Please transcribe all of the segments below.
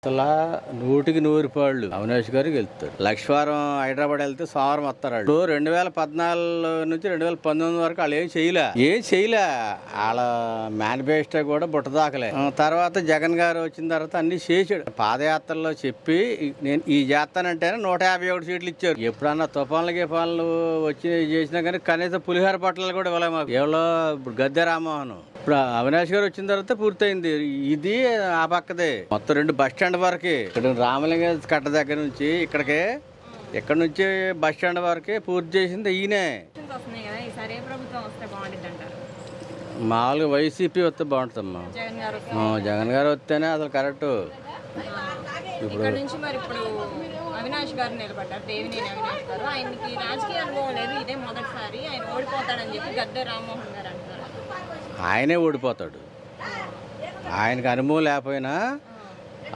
అసలు 100% అవినాష్ గారు గెలుస్తారు. లక్ష్మీవారం హైదరాబాద్ వెళ్తే సోమవారం వస్తారు. వాళ్ళు 2014 నుంచి 2019 వరకు వాళ్ళు ఏం చేయలే. వాళ్ళ మేనిఫెస్టో కూడా బుట్టదాకలే. తర్వాత జగన్ గారు వచ్చిన తర్వాత అన్ని చేసాడు. పాదయాత్రలో చెప్పి నేను ఈ చేస్తానంటేనే 151 సీట్లు ఇచ్చారు. ఎప్పుడన్నా తుఫాన్లు గిఫాన్లు వచ్చి చేసినా కానీ కనీసం పులిహార పట్టాలు కూడా ఇవ్వలే మాకు. ఎవరో ఇప్పుడు గద్దె రామ్మోహన్. ఇప్పుడు అవినాష్ గారు వచ్చిన తర్వాత పూర్తయింది. ఇది ఆ పక్కదే మొత్తం 2 బస్ స్టాండ్ వరకే. ఇక్కడ రామలింగ కట్ట దగ్గర నుంచి ఇక్కడ నుంచి బస్ స్టాండ్ వరకే పూర్తి చేసింది ఈయనే. మామూలుగా వైసీపీ వస్తే బాగుంటుందమ్మా. జగన్ గారు వస్తేనే అసలు కరెక్ట్. ఇప్పుడు అవినాష్ గారు నిలబడ్డారు. దేవినేని అవినాష్ గారు. ఆయనకి రాజకీయ అనుభవం లేదు, ఇదే మొదటిసారి. ఆయన ఓడిపోతాడని చెప్పి గద్దె రామ్మోహన్ గారు అంటున్నారు. ఆయనే ఓడిపోతాడు. ఆయనకు అనుభవం లేకపోయినా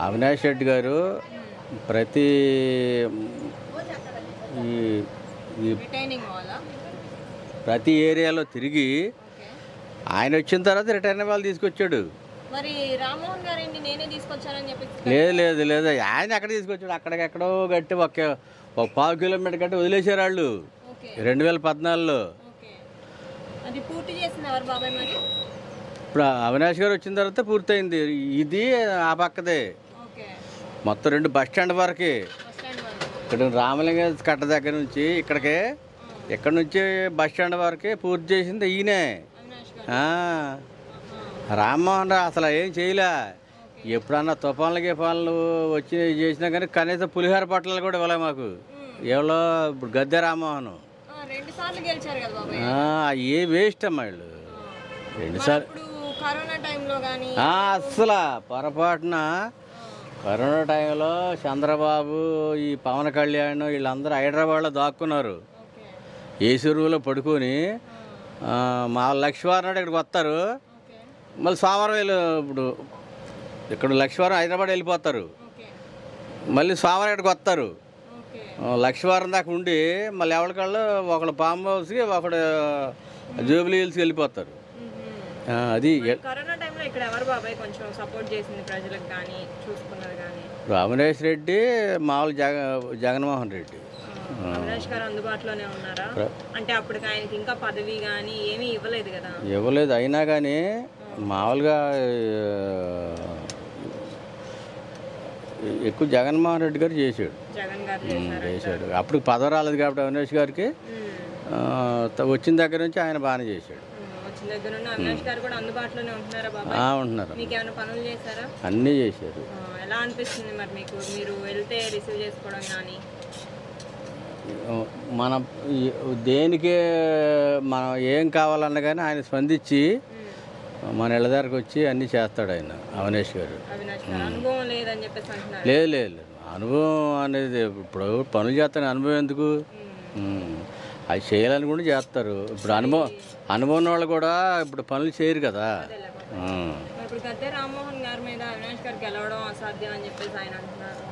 అవినాష్ రెడ్డి గారు ప్రతి ఏరియాలో తిరిగి ఆయన వచ్చిన తర్వాత రిటైర్న్ వాళ్ళు తీసుకొచ్చాడు. మరి రామ్మోహన్ గారు ఏంటి నేనే తీసుకొచ్చానని చెప్పి? లేదు ఆయన ఎక్కడ తీసుకొచ్చాడు. అక్కడికెక్కడో గట్టి ఒక 1/4 కిలోమీటర్ గట్టి వదిలేశారు వాళ్ళు 2014లో. అది పూర్తి చేసింది ఎవరు బాబాయ్? మరి ఇప్పుడు అవినాష్ గారు వచ్చిన తర్వాత పూర్తయింది. ఇది ఆ పక్కదే మొత్తం 2 బస్ స్టాండ్ వరకే. ఇక్కడ రామలింగ కట్ట దగ్గర నుంచి ఇక్కడ నుంచి బస్ స్టాండ్ వరకే పూర్తి చేసింది ఈయనే. రామ్మోహన్ అసలు ఏం చేయలే. ఎప్పుడన్నా తుఫాన్లు గిఫాన్లు వచ్చి చేసినా కానీ కనీసం పులిహార పట్టాలు కూడా ఇవ్వలే మాకు. ఎవరో ఇప్పుడు గద్దె రామ్మోహన్. ఏ వేస్ట్ అమ్మా వీళ్ళు. 2 సార్లు అసలు పొరపాటున కరోనా టైంలో చంద్రబాబు ఈ పవన్ కళ్యాణ్ వీళ్ళందరూ హైదరాబాద్లో దాక్కున్నారు. ఏసూరులో పడుకొని మా లక్ష్మీవారం నాడు ఇక్కడికి వస్తారు. మళ్ళీ సోమవారం ఇప్పుడు ఇక్కడ లక్ష్మీవారం హైదరాబాద్ వెళ్ళిపోతారు. మళ్ళీ సోమవారం ఇక్కడికి వస్తారు. లక్ష్మీవారం దాకా ఉండి మళ్ళీ ఎవరికాళ్ళు ఒకడు ఫామ్ హౌస్కి ఒకడు జూబ్లీ హిల్స్కి వెళ్ళిపోతారు. అది అవినాష్ రెడ్డి మామూలు జగన్మోహన్ రెడ్డి. ఇవ్వలేదు. అయినా కానీ మామూలుగా ఎక్కువ జగన్మోహన్ రెడ్డి గారు చేశాడు. అప్పుడు పదవి రాలేదు కాబట్టి అవినాష్ గారికి వచ్చిన దగ్గర నుంచి ఆయన బాగానే చేశాడు. ఉంటున్నారు. అన్నీ చేశారు. ఎలా అనిపిస్తుంది మరి మీకు? మీరు వెళ్తే రిసీవ్ చేసుకోవడం కానీ మన దేనికి మనం ఏం కావాలన్నా కానీ ఆయన స్పందించి మన ఇళ్ళ దగ్గరకు వచ్చి అన్నీ చేస్తాడు ఆయన అవినాష్ గారు. లేదు అనుభవం అనేది ఇప్పుడు పనులు చేస్తాను. అనుభవం ఎందుకు? అది చేయాలని కూడా చేస్తారు. ఇప్పుడు అనుభవం వాళ్ళు కూడా ఇప్పుడు పనులు చేయరు కదా.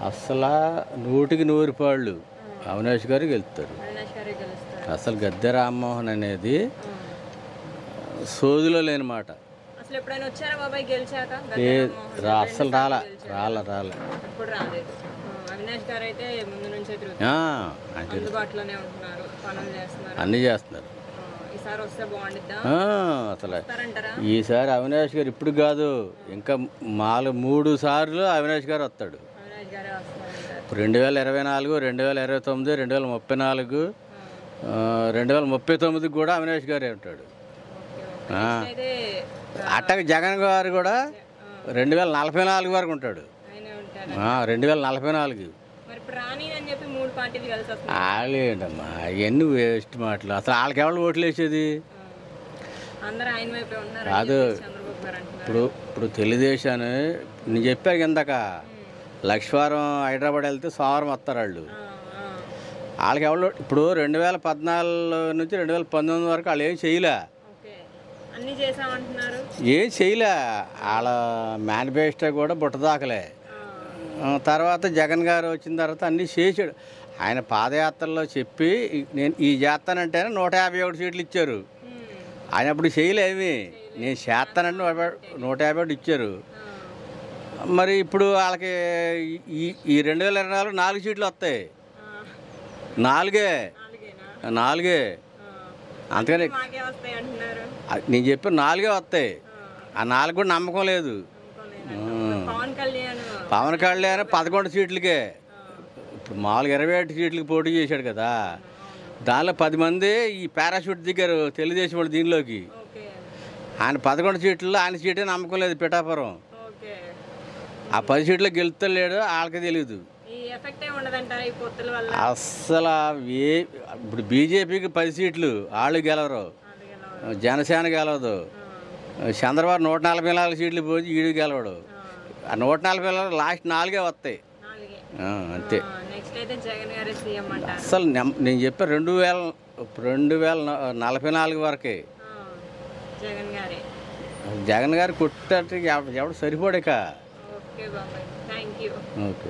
అసలు 100% అవినాష్ గారు గెలుస్తారు. అసలు గద్దె రామ్మోహన్ అనేది సోదిలో లేని మాట. అసలు రాలే. అన్నీ చేస్తున్నారు. అసలు ఈసారి అవినాష్ గారు ఇప్పుడు కాదు ఇంకా 3 సార్లు అవినాష్ గారు వస్తాడు. 2024, 2029, 2034, 2039 కూడా అవినాష్ గారే ఉంటాడు. అట్టగా జగన్ గారు కూడా 2044 వరకు ఉంటాడు. 2044 వాళ్ళేంటమ్మా అవన్నీ వేస్ట్ మాటలు. అసలు వాళ్ళకి ఎవరు ఓట్లు వేసేది కాదు. ఇప్పుడు తెలుగుదేశాన్ని నేను చెప్పాను ఇందాక లక్ష్మీవారం హైదరాబాద్ వెళ్తే సోమవారం వస్తారు వాళ్ళు. వాళ్ళకి ఎవరు ఇప్పుడు 2014 నుంచి 2019 వరకు వాళ్ళు ఏం చేయలే. వాళ్ళ మేనిఫెస్టో కూడా బుట్టదాకలే. తర్వాత జగన్ గారు వచ్చిన తర్వాత అన్నీ చేసాడు. ఆయన పాదయాత్రలో చెప్పి నేను ఈ చేస్తానంటేనే 151 సీట్లు ఇచ్చారు. ఆయన అప్పుడు చేయలేవి. నేను చేస్తానంటే 151 ఇచ్చారు. మరి ఇప్పుడు వాళ్ళకి ఈ ఈ 2024 4 సీట్లు వస్తాయి. ఆ, 4 నాలుగేనా? 4 ఆ, అంతకని మాకే వస్తాయి అంటున్నారు. నేను చెప్పిన 4 వస్తాయి. ఆ 4 కూడా నమ్మకం లేదు. అనుకోలేదంట. పవన్ కళ్యాణ్ పవన్ కళ్యాణ్ 11 సీట్లకే, ఇప్పుడు మామూలుగా 27 సీట్లకి పోటీ చేశాడు కదా, దానిలో 10 మంది ఈ పారాషూట్ దిగారు తెలుగుదేశం వాళ్ళు దీనిలోకి. ఓకే ఆయన 11 సీట్లలో ఆయన సీటే నమ్మకం లేదు పిఠాపురం. ఓకే. ఆ 10 సీట్లో గెలుస్తలేడు, వాళ్ళకి తెలియదు ఈ ఎఫెక్ట్ ఏ ఉండదంటారా ఈ పొత్తుల వల్ల? అస్సలు. ఇప్పుడు బీజేపీకి 10 సీట్లు వాళ్ళు గెలవరు, అది ఎలా? జనసేన గెలవదు, చంద్రబాబు 144 సీట్లు పోయి ఈడు గెలవడు. ఆ 144 లాస్ట్ 4 వస్తాయి. నాలుగే. అంతే. నెక్స్ట్ అయితే జగన్ గారే సీఎం అంటారు. అస్సలు నేను చెప్పా 2044 వరకే జగన్ గారే. జగన్ గారు కొట్టేట ఎవడు సరిపోడేక. ఓకే బాబాయ్, థ్యాంక్ యూ. ఓకే.